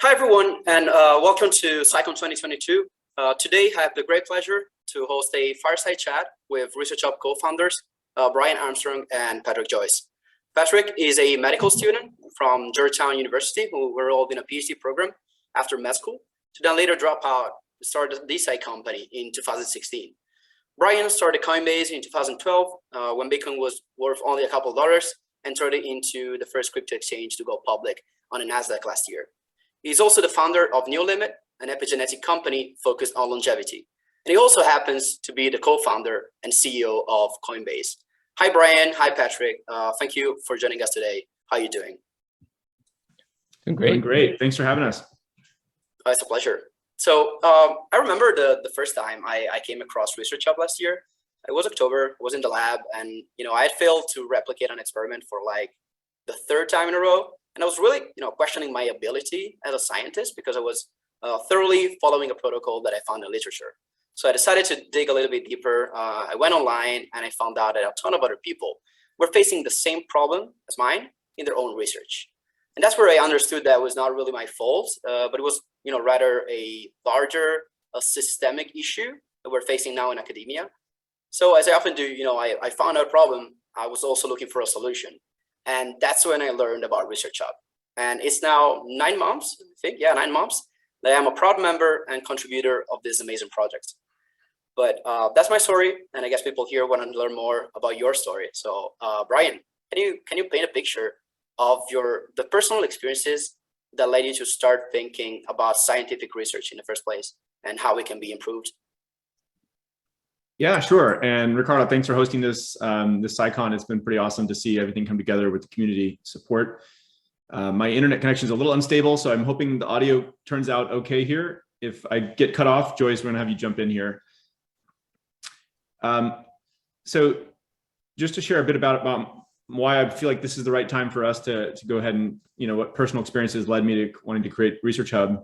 Hi, everyone, and welcome to SciCon 2022. Today, I have the great pleasure to host a fireside chat with ResearchHub co-founders, Brian Armstrong and Patrick Joyce. Patrick is a medical student from Georgetown University who enrolled in a PhD program after med school to then later drop out to start the DeCi company in 2016. Brian started Coinbase in 2012 when Bitcoin was worth only a couple of dollars and turned it into the first crypto exchange to go public on the NASDAQ last year. He's also the founder of NeoLimit, an epigenetic company focused on longevity. And he also happens to be the co-founder and CEO of Coinbase. Hi, Brian. Hi, Patrick. Thank you for joining us today. How are you doing? Doing great. Doing great. Thanks for having us. It's a pleasure. So I remember the first time I came across ResearchHub last year. It was October. I was in the lab, and I had failed to replicate an experiment for like the third time in a row. And I was really, questioning my ability as a scientist because I was thoroughly following a protocol that I found in literature. So I decided to dig a little bit deeper. I went online and I found out that a ton of other people were facing the same problem as mine in their own research. And that's where I understood that it was not really my fault, but it was, rather a larger, systemic issue that we're facing now in academia. So as I often do, I found out a problem. I was also looking for a solution. And that's when I learned about ResearchHub. And it's now 9 months, I think, 9 months, that I'm a proud member and contributor of this amazing project. But that's my story, and I guess people here want to learn more about your story. So Brian, can you paint a picture of the personal experiences that led you to start thinking about scientific research in the first place and how it can be improved? Yeah, sure. And Ricardo, thanks for hosting this SciCon. It's been pretty awesome to see everything come together with the community support. My internet connection is a little unstable, so I'm hoping the audio turns out okay here. If I get cut off, Joyce, we're gonna have you jump in here. So just to share a bit about why I feel like this is the right time for us to go ahead and, what personal experiences led me to wanting to create ResearchHub.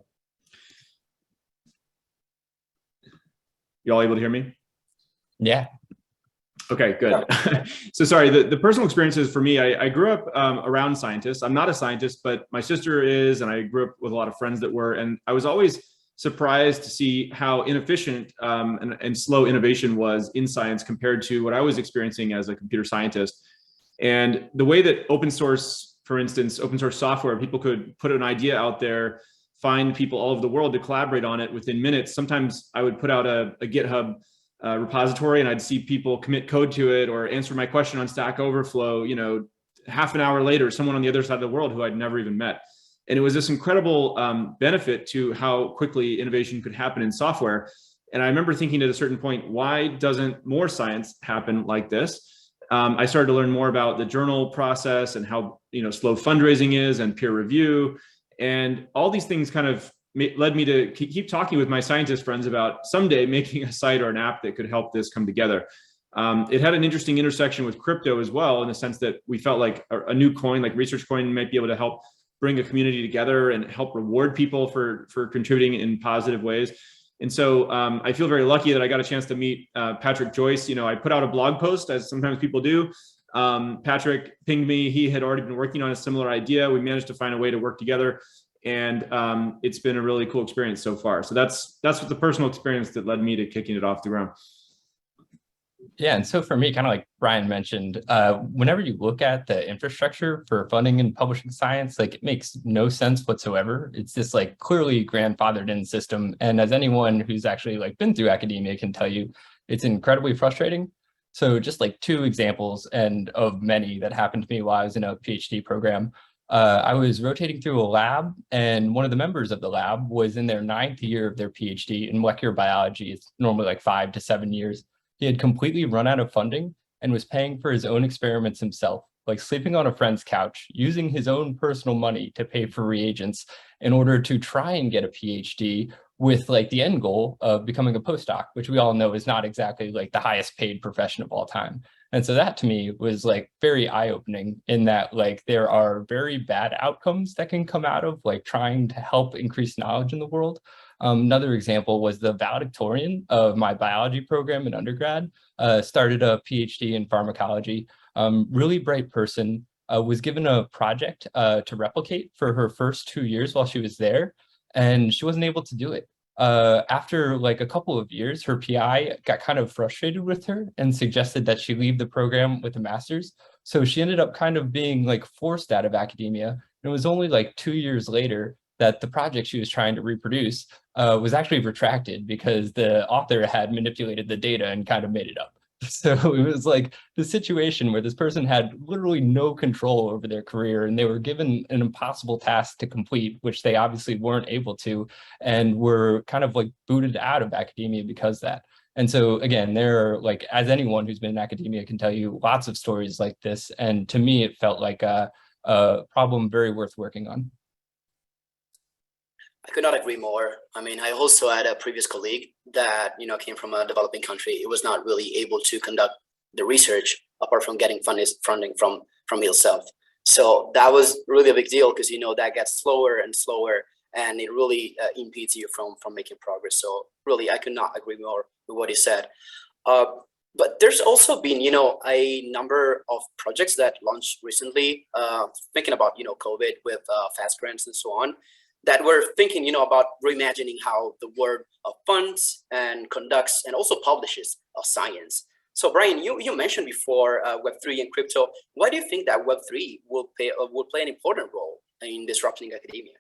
You all able to hear me? Yeah. Okay, good. So sorry, the personal experiences for me, I grew up around scientists. I'm not a scientist, but my sister is, and I grew up with a lot of friends that were, and I was always surprised to see how inefficient and slow innovation was in science compared to what I was experiencing as a computer scientist. And the way that open source, for instance, open source software, people could put an idea out there, find people all over the world to collaborate on it within minutes. Sometimes I would put out a GitHub repository and I'd see people commit code to it or answer my question on Stack Overflow, half an hour later, someone on the other side of the world who I'd never even met. And it was this incredible benefit to how quickly innovation could happen in software. And I remember thinking at a certain point, why doesn't more science happen like this? I started to learn more about the journal process and how slow fundraising is and peer review. And all these things kind of led me to keep talking with my scientist friends about someday making a site or an app that could help this come together. It had an interesting intersection with crypto as well, in the sense that we felt like a new coin, like ResearchCoin, might be able to help bring a community together and help reward people for contributing in positive ways. And so I feel very lucky that I got a chance to meet Patrick Joyce. I put out a blog post, as sometimes people do. Patrick pinged me. He had already been working on a similar idea. We managed to find a way to work together. And it's been a really cool experience so far. So that's what the personal experience that led me to kicking it off the ground. Yeah, and so for me, kind of like Brian mentioned, whenever you look at the infrastructure for funding and publishing science, it makes no sense whatsoever. It's this clearly grandfathered in system. And as anyone who's actually been through academia can tell you, it's incredibly frustrating. So just 2 examples and of many that happened to me while I was in a PhD program. I was rotating through a lab, and one of the members of the lab was in their 9th year of their PhD in molecular biology. It's normally 5 to 7 years. He had completely run out of funding and was paying for his own experiments himself, sleeping on a friend's couch, using his own personal money to pay for reagents in order to try and get a PhD with the end goal of becoming a postdoc, which we all know is not exactly the highest paid profession of all time. And so that to me was very eye-opening in that there are very bad outcomes that can come out of trying to help increase knowledge in the world. Another example was the valedictorian of my biology program in undergrad, started a PhD in pharmacology, really bright person, was given a project to replicate for her first 2 years while she was there. and she wasn't able to do it. After like a couple of years, her PI got kind of frustrated with her and suggested that she leave the program with a master's. So she ended up kind of being like forced out of academia. And it was only like 2 years later that the project she was trying to reproduce was actually retracted because the author had manipulated the data and kind of made it up. So it was like the situation where this person had literally no control over their career, and they were given an impossible task to complete, which they obviously weren't able to, and were kind of like booted out of academia because of that. And so again, there are, like, as anyone who's been in academia can tell you, lots of stories like this. And to me, it felt like a problem very worth working on. I could not agree more. I mean, I also had a previous colleague that, came from a developing country. It was not really able to conduct the research apart from getting funding from himself. So that was really a big deal because, that gets slower and slower, and it really impedes you from making progress. So really, I could not agree more with what he said. But there's also been, a number of projects that launched recently, thinking about, COVID with fast grants and so on, that we're thinking, about reimagining how the world funds and conducts and also publishes science. So Brian, you mentioned before Web3 and crypto. Why do you think that Web3 will play an important role in disrupting academia?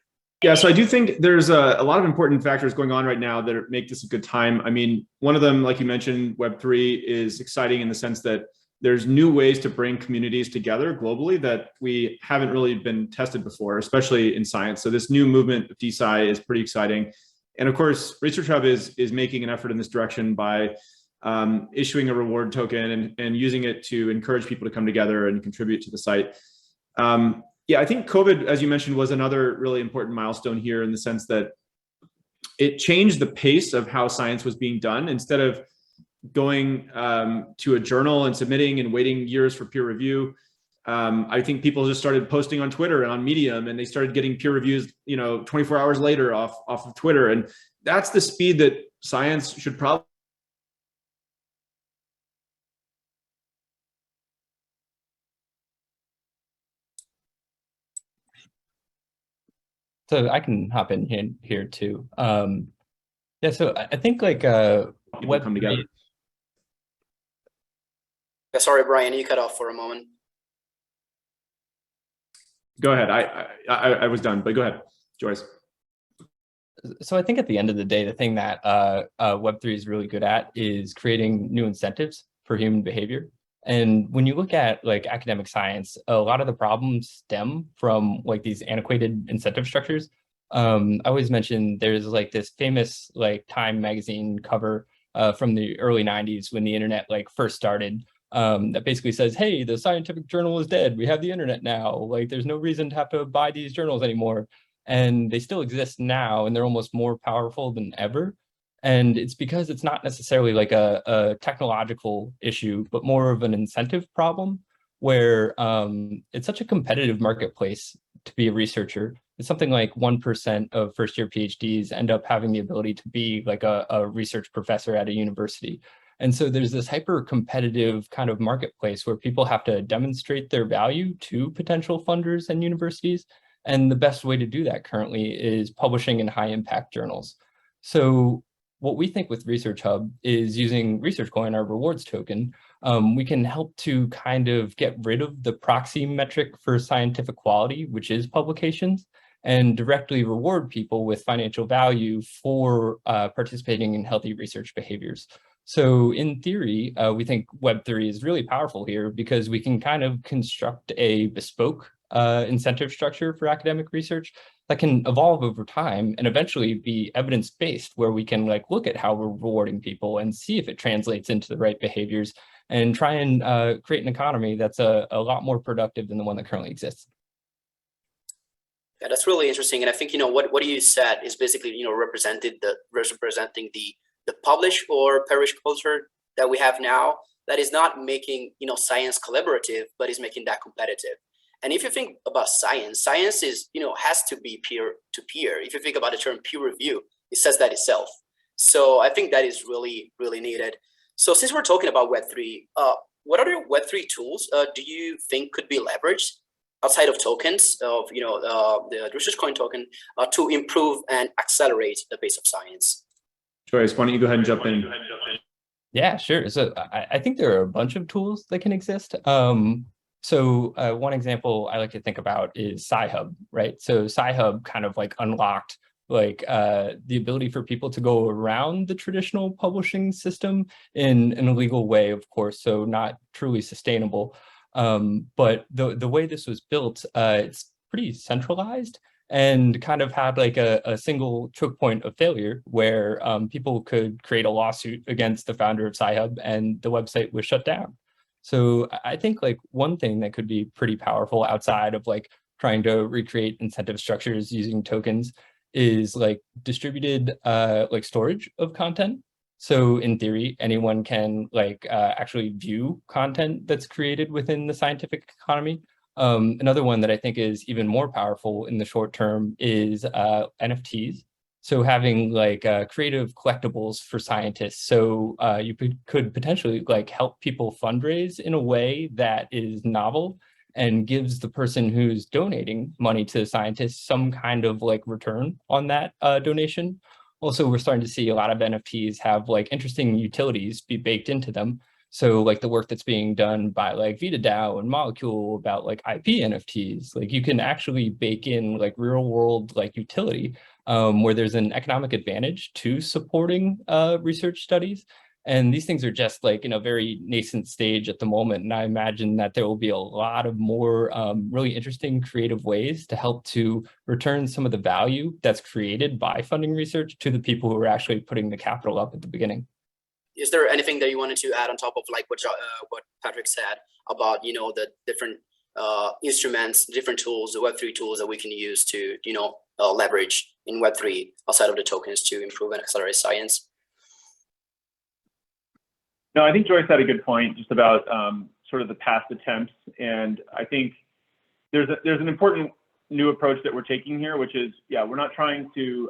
Yeah, so I do think there's a lot of important factors going on right now that make this a good time. I mean, one of them, like you mentioned, Web3 is exciting in the sense that there's new ways to bring communities together globally that we haven't really been tested before, especially in science. So this new movement of DeSci is pretty exciting. And of course, ResearchHub is making an effort in this direction by issuing a reward token and using it to encourage people to come together and contribute to the site. Yeah, I think COVID, as you mentioned, was another really important milestone here in the sense that it changed the pace of how science was being done. Instead of going to a journal and submitting and waiting years for peer review, I think people just started posting on Twitter and on Medium, and they started getting peer reviews, 24 hours later off of Twitter. And that's the speed that science should probably. So I can hop in here too. Yeah, so I think like People come together. Sorry, Brian, you cut off for a moment. Go ahead. I was done, but go ahead, Joyce. So I think at the end of the day, the thing that Web3 is really good at is creating new incentives for human behavior. And when you look at like academic science, a lot of the problems stem from like these antiquated incentive structures. I always mention there's like this famous like Time magazine cover from the early 90s when the internet like first started, that basically says, hey, the scientific journal is dead. We have the internet now. Like there's no reason to have to buy these journals anymore. And they still exist now, and they're almost more powerful than ever. And it's because it's not necessarily like a technological issue, but more of an incentive problem where it's such a competitive marketplace to be a researcher. It's something like 1% of first-year PhDs end up having the ability to be like a research professor at a university. And so there's this hyper-competitive kind of marketplace where people have to demonstrate their value to potential funders and universities. And the best way to do that currently is publishing in high-impact journals. So what we think with ResearchHub is using ResearchCoin, our rewards token, we can help to kind of get rid of the proxy metric for scientific quality, which is publications, and directly reward people with financial value for participating in healthy research behaviors. So in theory, we think Web3 is really powerful here because we can kind of construct a bespoke incentive structure for academic research that can evolve over time and eventually be evidence-based, where we can like look at how we're rewarding people and see if it translates into the right behaviors and try and create an economy that's a lot more productive than the one that currently exists. Yeah, that's really interesting. And I think, what you said is basically, representing the publish or perish culture that we have now that is not making, science collaborative, but is making that competitive. And if you think about science, science is, has to be peer to peer. If you think about the term peer review, it says that itself. So I think that is really, really needed. So since we're talking about Web3, what other Web3 tools do you think could be leveraged outside of tokens of the research coin token to improve and accelerate the pace of science. Joyce, why don't you go ahead and jump in? Yeah, sure. So I think there are a bunch of tools that can exist. So one example I like to think about is SciHub, right? So SciHub kind of like unlocked like the ability for people to go around the traditional publishing system in a legal way, of course, so not truly sustainable. But the way this was built, it's pretty centralized and kind of had like a single choke point of failure where people could create a lawsuit against the founder of SciHub and the website was shut down. So I think like one thing that could be pretty powerful outside of like trying to recreate incentive structures using tokens is like distributed like storage of content. So in theory, anyone can like actually view content that's created within the scientific economy. Another one that I think is even more powerful in the short term is NFTs. So having like creative collectibles for scientists. So you could potentially like help people fundraise in a way that is novel and gives the person who's donating money to scientists some kind of like return on that donation. Also, we're starting to see a lot of NFTs have like interesting utilities be baked into them. So like the work that's being done by like VitaDAO and Molecule about like IP NFTs, like you can actually bake in like real world like utility where there's an economic advantage to supporting research studies. And these things are just like in a very nascent stage at the moment. And I imagine that there will be a lot of more really interesting creative ways to help to return some of the value that's created by funding research to the people who are actually putting the capital up at the beginning. Is there anything that you wanted to add on top of like what Patrick said about, the different instruments, different tools, the Web3 tools that we can use to, leverage in Web3 outside of the tokens to improve and accelerate science? No, I think Joyce had a good point just about sort of the past attempts, and I think there's an important new approach that we're taking here, which is, we're not trying to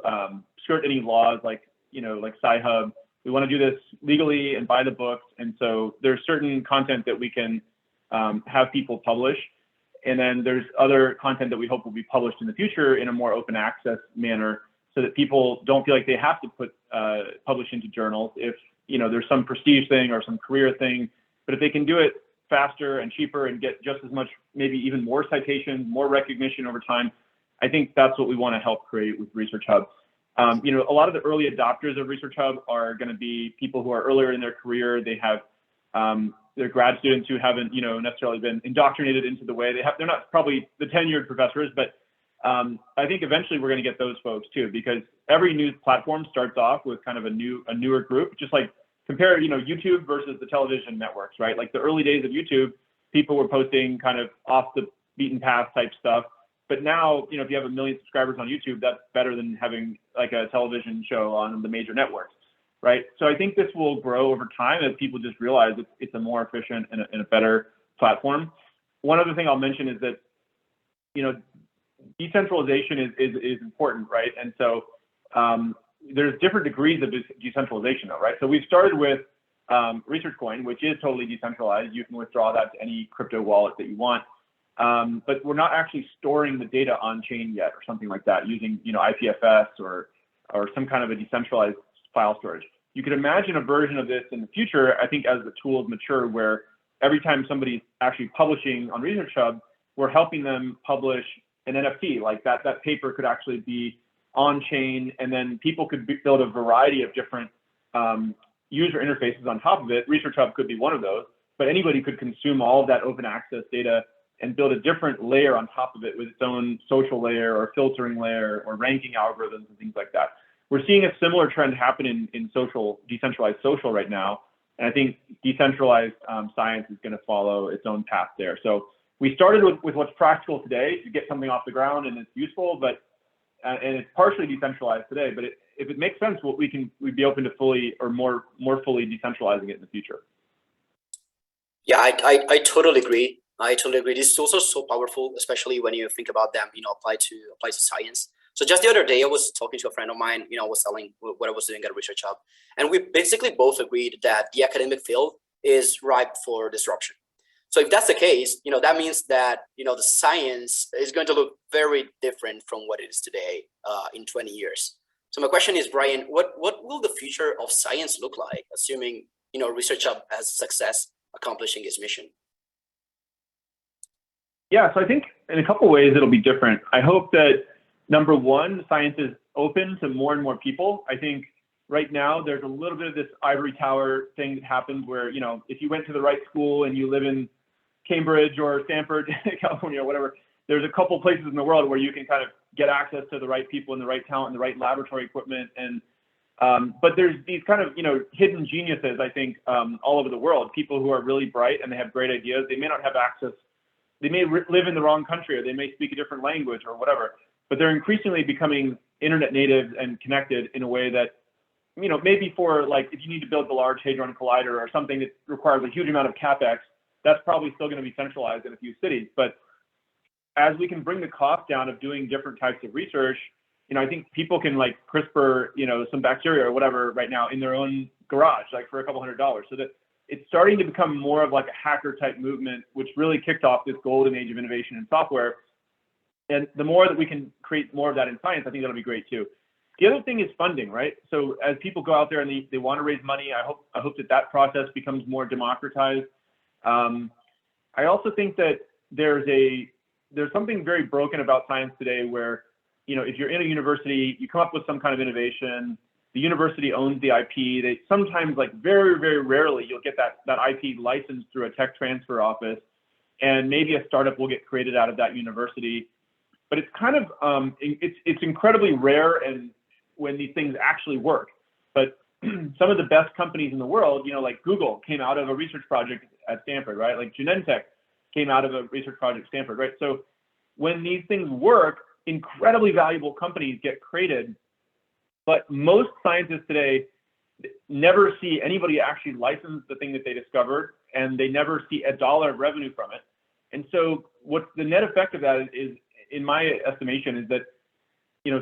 skirt any laws like SciHub. We want to do this legally and by the books, and so there's certain content that we can have people publish, and then there's other content that we hope will be published in the future in a more open access manner, so that people don't feel like they have to publish into journals if there's some prestige thing or some career thing, but if they can do it faster and cheaper and get just as much, maybe even more citations, more recognition over time, I think that's what we want to help create with ResearchHub. A lot of the early adopters of ResearchHub are going to be people who are earlier in their career. They have they're grad students who haven't necessarily been indoctrinated into the way they have. They're not probably the tenured professors, but I think eventually we're going to get those folks too, because every news platform starts off with kind of a newer group. Just like compare YouTube versus the television networks, right? Like the early days of YouTube, people were posting kind of off the beaten path type stuff. But now, if you have 1 million subscribers on YouTube, that's better than having like a television show on the major networks, right? So I think this will grow over time as people just realize it's a more efficient and a better platform. One other thing I'll mention is that, decentralization is important, right? And so there's different degrees of decentralization though, right? So we've started with ResearchCoin, which is totally decentralized. You can withdraw that to any crypto wallet that you want. But we're not actually storing the data on chain yet or something like that using, IPFS or some kind of a decentralized file storage. You could imagine a version of this in the future, I think, as the tools mature, where every time somebody's actually publishing on ResearchHub, we're helping them publish an NFT. Like that paper could actually be on chain, and then people could build a variety of different user interfaces on top of it. ResearchHub could be one of those, but anybody could consume all of that open access data and build a different layer on top of it with its own social layer or filtering layer or ranking algorithms and things like that. We're seeing a similar trend happen in decentralized social right now. And I think decentralized science is going to follow its own path there. So we started with what's practical today to get something off the ground and it's useful, but and it's partially decentralized today. But if it makes sense, we'd be open to fully or more fully decentralizing it in the future. Yeah, I totally agree. These tools are so powerful, especially when you think about them, apply to science. So just the other day, I was talking to a friend of mine, I was telling what I was doing at ResearchHub, and we basically both agreed that the academic field is ripe for disruption. So if that's the case, that means that, the science is going to look very different from what it is today in 20 years. So my question is, Brian, what will the future of science look like, assuming, ResearchHub has success accomplishing its mission? Yeah, so I think in a couple of ways it'll be different. I hope that, number one, science is open to more and more people. I think right now there's a little bit of this ivory tower thing that happens where, if you went to the right school and you live in Cambridge or Stanford, California, or whatever, there's a couple places in the world where you can kind of get access to the right people and the right talent and the right laboratory equipment. And but there's these kind of hidden geniuses, I think, all over the world. People who are really bright and they have great ideas. They may not have access. They may live in the wrong country, or they may speak a different language or whatever. But they're increasingly becoming internet natives and connected in a way that, maybe for like if you need to build the Large Hadron Collider or something that requires a huge amount of capex, that's probably still going to be centralized in a few cities. But as we can bring the cost down of doing different types of research, I think people can like CRISPR, some bacteria or whatever right now in their own garage, like for a couple $100. So that it's starting to become more of like a hacker type movement, which really kicked off this golden age of innovation in software. And the more that we can create more of that in science, I think that'll be great too. The other thing is funding, right? So as people go out there and they want to raise money, I hope that process becomes more democratized. I also think that there's something very broken about science today where, if you're in a university, you come up with some kind of innovation, the university owns the IP. They sometimes, like very, very rarely, you'll get that IP licensed through a tech transfer office, and maybe a startup will get created out of that university. But it's kind of, it's incredibly rare and when these things actually work. But some of the best companies in the world, like Google came out of a research project at Stanford, right? Like Genentech came out of a research project at Stanford, right? So when these things work, incredibly valuable companies get created, but most scientists today never see anybody actually license the thing that they discovered, and they never see $1 of revenue from it. And so what's the net effect of that is, in my estimation, is that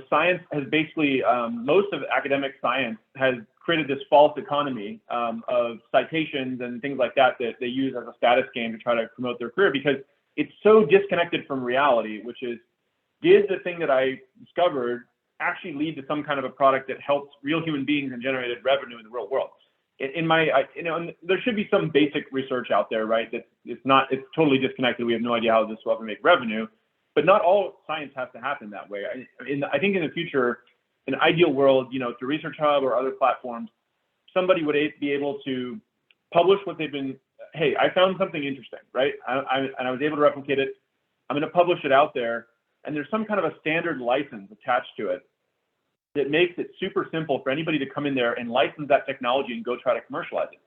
science has basically, most of academic science has created this false economy of citations and things like that they use as a status game to try to promote their career, because it's so disconnected from reality, which is, did the thing that I discovered actually lead to some kind of a product that helps real human beings and generated revenue in the real world? There should be some basic research out there, right? That it's totally disconnected. We have no idea how this will ever make revenue. But not all science has to happen that way. I think in the future, in an ideal world, through ResearchHub or other platforms, somebody would be able to publish what they've been, hey, I found something interesting, right? And I was able to replicate it. I'm going to publish it out there. And there's some kind of a standard license attached to it that makes it super simple for anybody to come in there and license that technology and go try to commercialize it.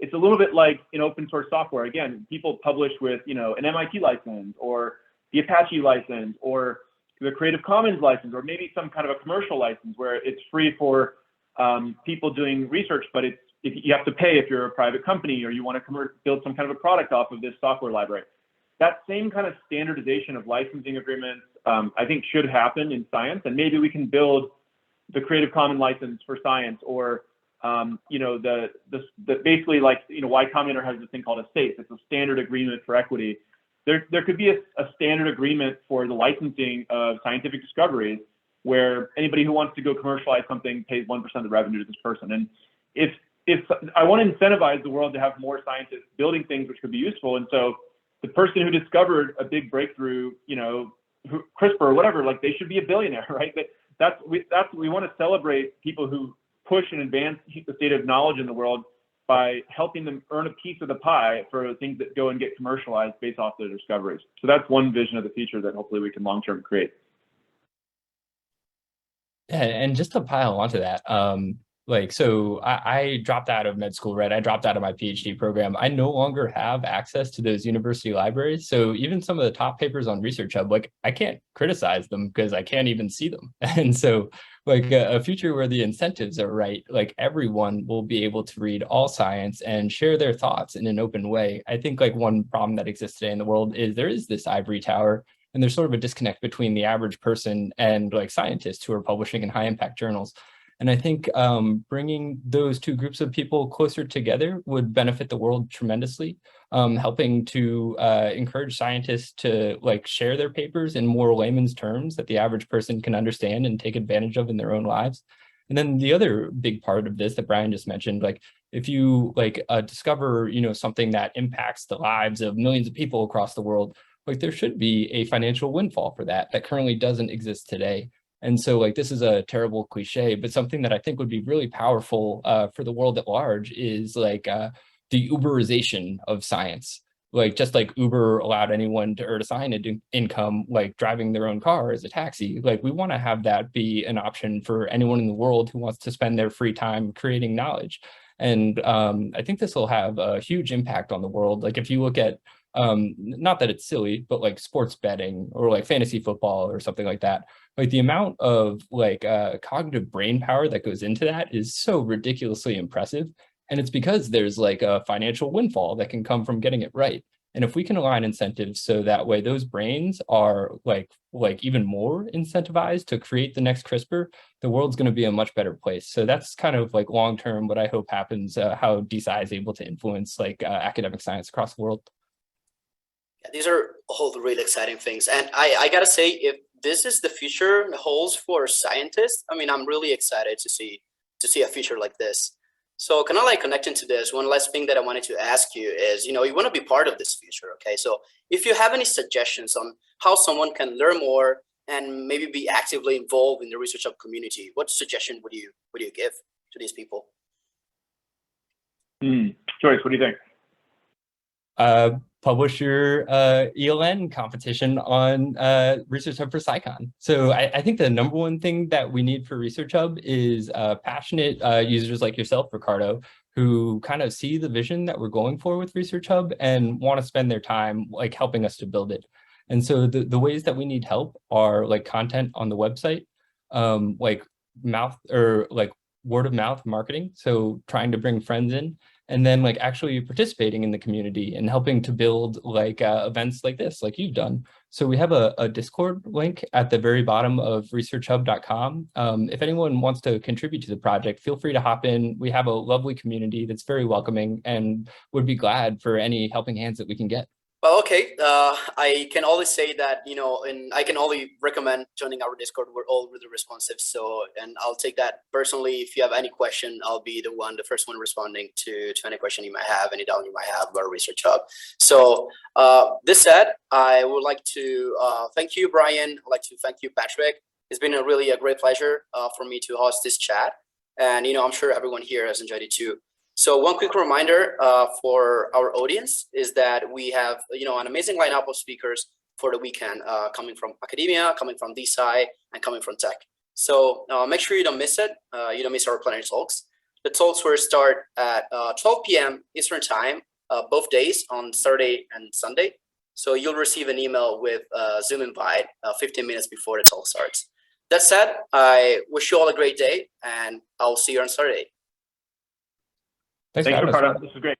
It's a little bit like in open source software. Again, people publish with, an MIT license or the Apache license or the Creative Commons license, or maybe some kind of a commercial license where it's free for people doing research, but if you have to pay if you're a private company or you want to build some kind of a product off of this software library. That same kind of standardization of licensing agreements, I think, should happen in science, and maybe we can build the Creative Commons license for science, or basically like Y Combinator has this thing called a SAFE. It's a standard agreement for equity. There could be a standard agreement for the licensing of scientific discoveries, where anybody who wants to go commercialize something pays 1% of the revenue to this person. And if I want to incentivize the world to have more scientists building things which could be useful, and so the person who discovered a big breakthrough, CRISPR or whatever, like they should be a billionaire, right? We want to celebrate people who push and advance the state of knowledge in the world by helping them earn a piece of the pie for things that go and get commercialized based off their discoveries. So that's one vision of the future that hopefully we can long-term create. Yeah, and just to pile onto that, so I dropped out of med school, right? I dropped out of my PhD program. I no longer have access to those university libraries. So even some of the top papers on ResearchHub, I can't criticize them because I can't even see them. And so a future where the incentives are right, everyone will be able to read all science and share their thoughts in an open way. I think one problem that exists today in the world is there is this ivory tower, and there's sort of a disconnect between the average person and scientists who are publishing in high impact journals. And I think bringing those two groups of people closer together would benefit the world tremendously, helping to encourage scientists to like share their papers in more layman's terms that the average person can understand and take advantage of in their own lives. And then the other big part of this that Brian just mentioned, like if you like discover, you know, something that impacts the lives of millions of people across the world, like there should be a financial windfall for that currently doesn't exist today. And so like this is a terrible cliche, but something that I think would be really powerful for the world at large is like the Uberization of science. Like just like Uber allowed anyone to earn a sign income, like driving their own car as a taxi, like we want to have that be an option for anyone in the world who wants to spend their free time creating knowledge. And I think this will have a huge impact on the world. Like if you look at, not that it's silly, but like sports betting or like fantasy football or something like that, like the amount of like cognitive brain power that goes into that is so ridiculously impressive. And it's because there's like a financial windfall that can come from getting it right. And if we can align incentives so that way those brains are like even more incentivized to create the next CRISPR, the world's going to be a much better place. So that's kind of like long term what I hope happens, how DSci is able to influence like academic science across the world. Yeah, these are all the really exciting things. And I gotta say, if this is the future holds for scientists, I mean, I'm really excited to see a future like this. So kind of like connecting to this, one last thing that I wanted to ask you is, you know, you want to be part of this future, okay? So if you have any suggestions on how someone can learn more and maybe be actively involved in the ResearchHub community, what suggestion would you give to these people? Joyce, what do you think? Publish your ELN competition on ResearchHub for SciCon. So I think the number one thing that we need for ResearchHub is passionate users like yourself, Ricardo, who kind of see the vision that we're going for with ResearchHub and want to spend their time like helping us to build it. And so the ways that we need help are like content on the website, like word of mouth marketing. So trying to bring friends in, and then like actually participating in the community and helping to build like events like this, like you've done. So we have a Discord link at the very bottom of researchhub.com. If anyone wants to contribute to the project, feel free to hop in. We have a lovely community that's very welcoming and would be glad for any helping hands that we can get. Well, okay. I can only say that, you know, and I can only recommend joining our Discord. We're all really responsive. So, and I'll take that personally. If you have any question, I'll be the first one responding to any question you might have, any doubt you might have about ResearchHub. So this said, I would like to thank you, Brian. I'd like to thank you, Patrick. It's been a great pleasure for me to host this chat. And, you know, I'm sure everyone here has enjoyed it too. So one quick reminder for our audience is that we have, you know, an amazing lineup of speakers for the weekend coming from academia, coming from DSci, and coming from tech. So make sure you don't miss it. You don't miss our plenary talks. The talks will start at 12 p.m. Eastern time, both days on Saturday and Sunday. So you'll receive an email with a Zoom invite 15 minutes before the talk starts. That said, I wish you all a great day, and I'll see you on Saturday. Thanks, Ricardo. This is great.